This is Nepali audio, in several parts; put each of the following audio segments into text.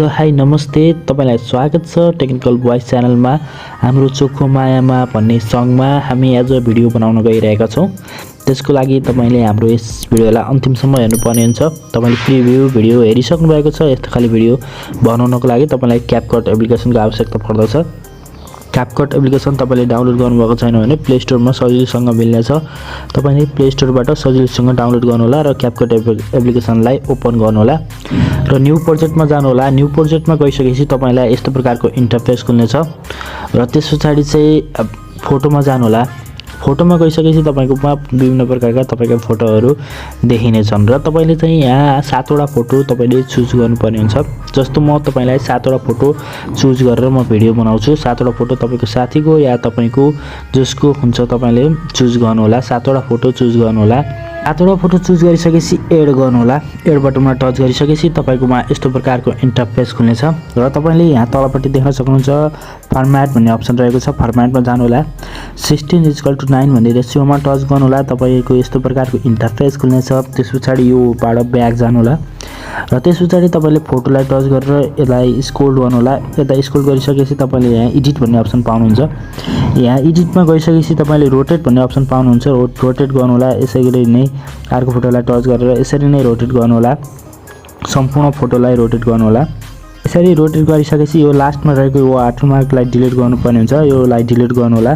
हाई नमस्ते तपाईलाई स्वागत छ टेक्निकल भोइस च्यानलमा। हाम्रो चोखो मायामा भन्ने सङमा हामी आज भिडियो बनाउन गइरहेका छौं। त्यसको लागि तपाईले हाम्रो यस भिडियोलाई अन्तिमसम्म हेर्नुपर्ने हुन्छ। तपाईले प्रिभ्यू भिडियो हेरिसक्नु भएको छ। यस्तो खाली भिडियो बनाउनको लागि तपाईलाई क्यापकट एप्लिकेसनको आवश्यकता पर्दछ। क्यापकट एप्लिकेसन तपाईले डाउनलोड गर्नुभएको छैन भने प्ले स्टोरमा सजिलोसँग मिल्नेछ। तपाईले प्ले स्टोरबाट सजिलोसँग डाउनलोड गर्नुहोला र क्यापकट एप्लिकेसनलाई ओपन गर्नुहोला र न्यू प्रोजेक्टमा जानुहोला। न्यू प्रोजेक्टमा गइसकेपछि तपाईलाई यस्तो प्रकारको इन्टरफेस खुल्नेछ र त्यसपछि चाहिँ फोटोमा जानुहोला। फोटोमा गइसकेपछि तपाईकोमा विभिन्न प्रकारका तपाईका फोटोहरु देखिने छन् र तपाईले चाहिँ यहाँ 7 वटा फोटो तपाईले चुज गर्नुपर्ने हुन्छ। जस्तो म तपाईलाई 7 वटा फोटो चुज गरेर म भिडियो बनाउँछु। 7 वटा फोटो तपाईको साथीको या तपाईको जसको हुन्छ तपाईले चुज गर्नुहोला। 7 वटा फोटो चुज गर्नुहोला। 7 वटा फोटो चुज गरिसकेपछि एड गर्नुहोला। एड बटनमा टच गरिसकेपछि तपाईकोमा यस्तो प्रकारको इन्टरफेस खुल्नेछ र तपाईले यहाँ तलपट्टि देख्न सक्नुहुन्छ फर्म्याट भन्ने अप्सन रहेको छ। फर्म्याटमा जानुहोला। 16:9 भन्ने रेशियोमा टच गर्नुहोला। तपाईको यस्तो प्रकारको इन्टरफेस खुल्नेछ। त्यसपछि यो बाट ब्याक जानुहोला र त्यसपछि तपाईले फोटोलाई टच गरेर यसलाई स्क्रोल गर्नुहोला। यता स्क्रोल गरिसकेपछि तपाईले यहाँ एडिट भन्ने अप्सन पाउनुहुन्छ। यहाँ एडिटमा गइसकेपछि तपाईले रोटेट भन्ने अप्सन पाउनुहुन्छ। रोटेट गर्नुहोला। यसैगरी नै अर्को फोटोलाई टच गरेर यसरी नै रोटेट गर्नुहोला। सम्पूर्ण फोटोलाई रोटेट गर्नुहोला। यसरी रोटेट गरिसकेपछि यो लास्टमा रहेको यो वाटरमार्कलाई डिलिट गर्नुपर्ने हुन्छ। योलाई डिलिट गर्नुहोला।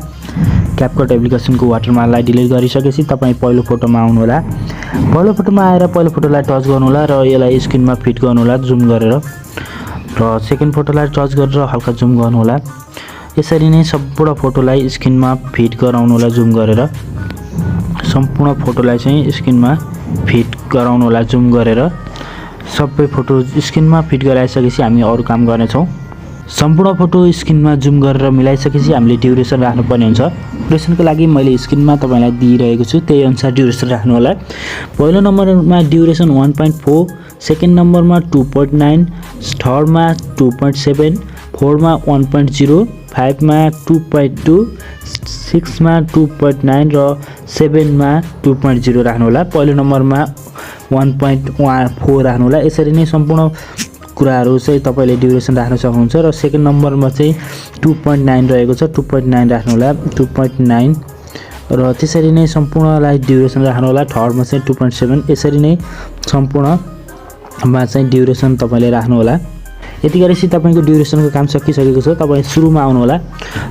क्यापकट एप्लिकेसनको वाटरमार्कलाई डिलिट गरिसकेपछि तपाई पहिलो फोटोमा आउनुहोला। पहिलो फोटोमा आएर पहिलो फोटोलाई टच गर्नुहोला र यसलाई स्क्रिनमा फिट गर्नुहोला जुम गरेर र सेकेन्ड फोटोलाई टच गरेर हल्का जुम गर्नुहोला। यसरी नै सम्पूर्ण फोटोलाई स्क्रिनमा फिट गराउनुहोला जुम गरेर। सम्पूर्ण फोटोलाई चाहिँ स्क्रिनमा फिट गराउनुहोला जुम गरेर। सबै फोटो स्क्रिनमा फिट गराइसकेपछि हामी अरु काम गर्ने छौं। सम्पूर्ण फोटो स्क्रिनमा जुम गरेर मिलाइसकेपछि हामीले ड्युरेसन राख्नुपर्ने हुन्छ। ड्युरेसनको लागि मैले स्क्रिनमा तपाईलाई दिइरहेको छु त्यही अनुसार ड्युरेसन राख्नु होला। पहिलो नम्बरमा ड्युरेसन 1.4, सेकेन्ड नम्बरमा 2.9, थर्डमा 2.7, फोरमा 1.0, 5 मा 2.2, 6 मा 2.9 र 7 मा 2.0 राख्नु होला। पहिलो नम्बरमा 1.4 राख्नु होला। यसरी नै सम्पूर्ण कुराहरु चाहिँ तपाईले ड्युरेसन राख्न सक्नुहुन्छ र सेकेन्ड नम्बरमा चाहिँ 2.9 रहेको छ 2.9 राख्नु होला। 2.9 र त्यसरी नै सम्पूर्णलाई ड्युरेसन राख्नु होला। थर्डमा चाहिँ 2.7 यसरी नै सम्पूर्णमा चाहिँ ड्युरेसन तपाईले राख्नु होला। यति गरेपछि तपाईको ड्युरेसनको काम सकिसकेको छ। तपाई सुरुमा आउनु होला।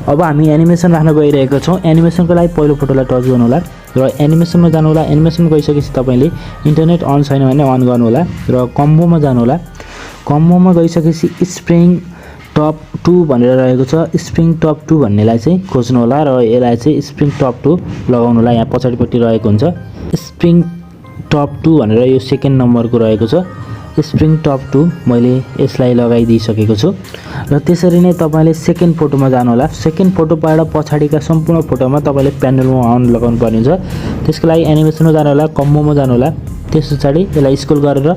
अब हामी एनिमेसन राख्न गइरहेका छौं। एनिमेसनको लागि पहिलो फोटोलाई टच गर्नु होला र एनिमेसनमा जानु होला। एनिमेसन गइसकेपछि तपाईले इन्टरनेट अन छैन भने अन गर्नु होला र कम्बोमा जानु होला। कम्बोमा गइसकेपछि स्प्रिङ टप 2 भनेर रहेको छ। स्प्रिङ टप 2 भन्नेलाई चाहिँ खोज्नु होला र यसलाई चाहिँ स्प्रिङ टप 2 लगाउनु होला। यहाँ पछाडिपट्टि रहेको हुन्छ स्प्रिङ टप 2 भनेर यो सेकेन्ड नम्बरको रहेको छ। स्प्रिङ टप 2 मैले यसलाई लगाइदिइसकेको छु र त्यसरी नै तपाईले सेकेन्ड फोटोमा जानु होला। सेकेन्ड फोटोबाट पछाडिका सम्पूर्ण फोटोमा तपाईले पेन्डुलम अन लगाउनु पर्ने हुन्छ। त्यसको लागि एनिमेसनमा जानु होला। कम्बोमा जानु होला। त्यसपछि यसलाई स्क्रोल गरेर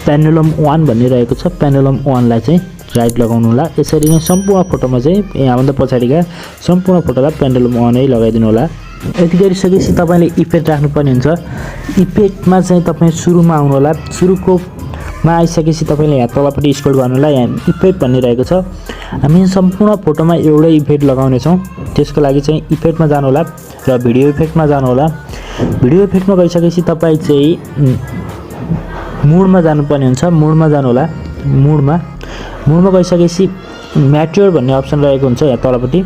पेन्डुलम 1 भन्ने रहेको छ। पेन्डुलम 1 लाई चाहिँ राइट लगाउनु होला। यसरी नै सम्पूर्ण फोटोमा चाहिँ यहाँभन्दा पछाडिका सम्पूर्ण फोटोलाई पेन्डुलम 1 नै लगाइदिनु होला। यति गरिसकेपछि तपाईले इफेक्ट राख्नुपर्ने हुन्छ। इफेक्टमा चाहिँ तपाई सुरुमा आउनु होला। सुरुकोमा आइसकेपछि तपाईले यहाँ तलपट्टि स्क्रोल गर्नु होला। यहाँ इफेक्ट भन्ने रहेको छ। हामी सम्पूर्ण फोटोमा एउटै इफेक्ट लगाउने छौं। त्यसको लागि चाहिँ इफेक्टमा जानु होला र भिडियो इफेक्टमा जानु होला। भिडियो इफेक्टमा गइसकेपछि तपाई चाहिँ मुडमा जानुपर्ने हुन्छ। मुडमा जानु होला। मुडमा गइसकेपछि म्याच्योर भन्ने अप्सन रहेको हुन्छ। यहाँ तलपट्टि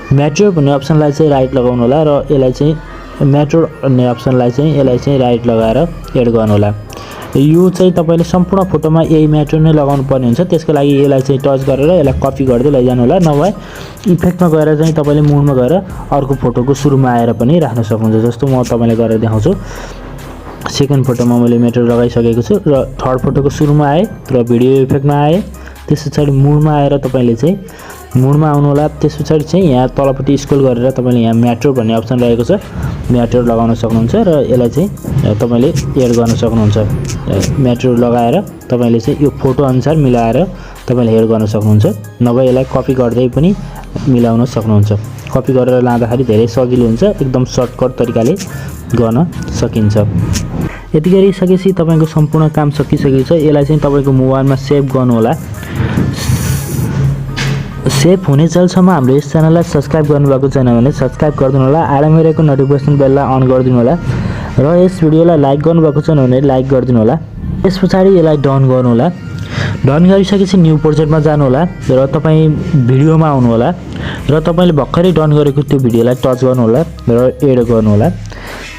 म्याच्योर भन्ने अप्सनलाई चाहिँ राइट लगाउनु होला र यसलाई चाहिँ म्याच्योर भन्ने अप्सनलाई चाहिँ यसलाई चाहिँ राइट लगाएर एड गर्नु होला। यो चाहिँ तपाईले सम्पूर्ण फोटोमा यही म्याच्योर नै लगाउनु पर्ने हुन्छ। त्यसको लागि यसलाई चाहिँ टच गरेर यसलाई कपी गर्दै लैजानु होला। नभए इफेक्टमा गएर चाहिँ तपाईले मुडमा गएर अर्को फोटोको सुरुमा आएर पनि राख्न सक्नुहुन्छ। जस्तो म तपाईलाई गरेर देखाउँछु। सेकेन्ड फोटोमा मैले म्याच्योर लगाइसकेको छु र थर्ड फोटोको सुरुमा आए र भिडियो इफेक्टमा आए। त्यसपछि मुडमा आएर तपाईले चाहिँ मुडमा आउनु होला। त्यसपछि चाहिँ यहाँ तलपट्टि स्क्रोल गरेर तपाईले यहाँ म्याच्योर भन्ने अप्सन रहेको छ। म्याच्योर लगाउन सक्नुहुन्छ र यसलाई चाहिँ तपाईले एड गर्न सक्नुहुन्छ। म्याच्योर लगाएर तपाईले चाहिँ यो फोटो अनुसार मिलाएर तपाईले एड गर्न सक्नुहुन्छ। नभए यसलाई कपी गर्दै पनि मिलाउन सक्नुहुन्छ। कपी गरेर लाँदाखेरि धेरै सजिलो हुन्छ। एकदम सर्टकट तरिकाले गर्न सकिन्छ। यति गरिसकेपछि तपाईको सम्पूर्ण काम सकिसकेको छ। यसलाई चाहिँ तपाईको मोबाइलमा सेभ गर्नु होला सेभ हुने जेलसम्म हाम्रो यस च्यानललाई सब्स्क्राइब गर्नुभएको छैन भने सब्स्क्राइब गरिदिनु होला, आइरनमा रहेको नोटिफिकेसन बेललाई अन गरिदिनु होला र यस भिडियोलाई लाइक गर्नुभएको छैन भने लाइक गरिदिनु होला। त्यस पछाडि यसलाई डन गर्नु होला। डन गरिसकेपछि न्यू प्रोजेक्टमा जानु होला र तपाईँ भिडियोमा आउनु होला र तपाईँले भर्खरै डन गरेको त्यो भिडियोलाई टच गर्नु होला र एड गर्नु होला।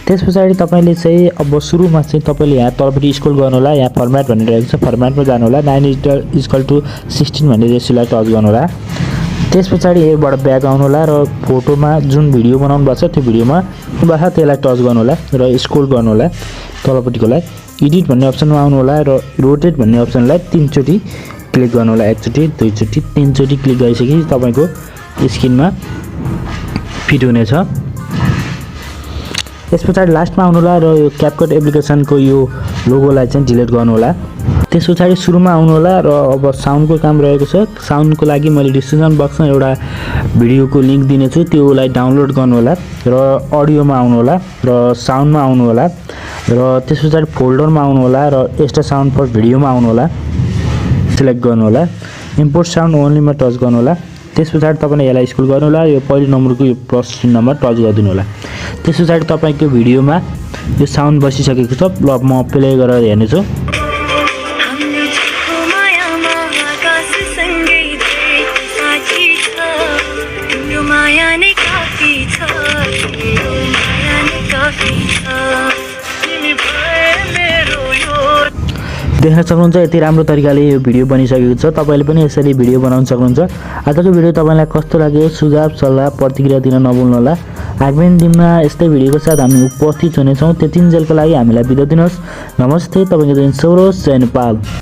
त्यस पछाडि तपाईँले चाहिँ अब सुरुमा चाहिँ तपाईँले यहाँ तलपट्टि स्क्रोल गर्नु होला, यहाँ फर्मेट भनेर रहेको छ, फर्मेटमा जानु होला, 9:16 भन्ने रेसियोलाई टच गर्नु होला। त्यस पछाडि यहाँबाट ब्याक आउनु होला र फोटोमा जुन भिडियो बनाउनु भएको छ त्यो भिडियोमा त्यसलाई टच गर्नु होला र स्क्रोल गर्नु होला तलपट्टिकोलाई, एडिट भन्ने अप्सनमा आउनु होला र रोटेट भन्ने अप्सनलाई 3 चोटि क्लिक गर्नु होला, 1 चोटि 2 चोटि 3 चोटि क्लिक गरिसकेपछि तपाईँको स्क्रिनमा फिट हुनेछ। त्यस पछाडि लास्टमा आउनु होला र यो क्यापकट एप्लिकेसनको यो लोगोलाई चाहिँ डिलिट गर्नु होला। त्यस पछाडि सुरुमा आउनु होला र अब साउन्डको काम रहेको छ। साउन्डको लागि मैले डिस्क्रिप्सन बक्समा एउटा भिडियोको लिङ्क दिनेछु, त्योलाई डाउनलोड गर्नु होला र अडियोमा आउनु होला र साउन्डमा आउनु होला र त्यस पछाडि फोल्डरमा आउनु होला र एक्स्ट्रा साउन्ड फर भिडियोमा आउनु होला, सिलेक्ट गर्नु होला, इम्पोर्ट साउन्ड ओन्लीमा टच गर्नु होला। त्यस पछाडि तपाईँले यसलाई स्क्रोल गर्नु होला, यो पहिलो नम्बरको यो प्लस चिन्हमा टच गरिदिनु होला। त्यस पछाडि तपाईँको भिडियोमा यो साउन्ड बसिसकेको छ। ल म प्ले गरेर हेर्नेछु। देख्न सक्नुहुन्छ यति राम्रो तरिकाले यो भिडियो बनिसकेको छ। तपाईँले पनि यसरी भिडियो बनाउन सक्नुहुन्छ। आजको भिडियो तपाईँलाई कस्तो लाग्यो सुझाव सल्लाह प्रतिक्रिया दिन नभुल्नु होला। आगामी दिनमा यस्तै भिडियोको साथ हामी उपस्थित हुनेछौँ। त्यतिन्जेलको लागि हामीलाई बिदा दिनुहोस्। नमस्ते, तपाईँको दिन शुभ होस्। जय नेपाल।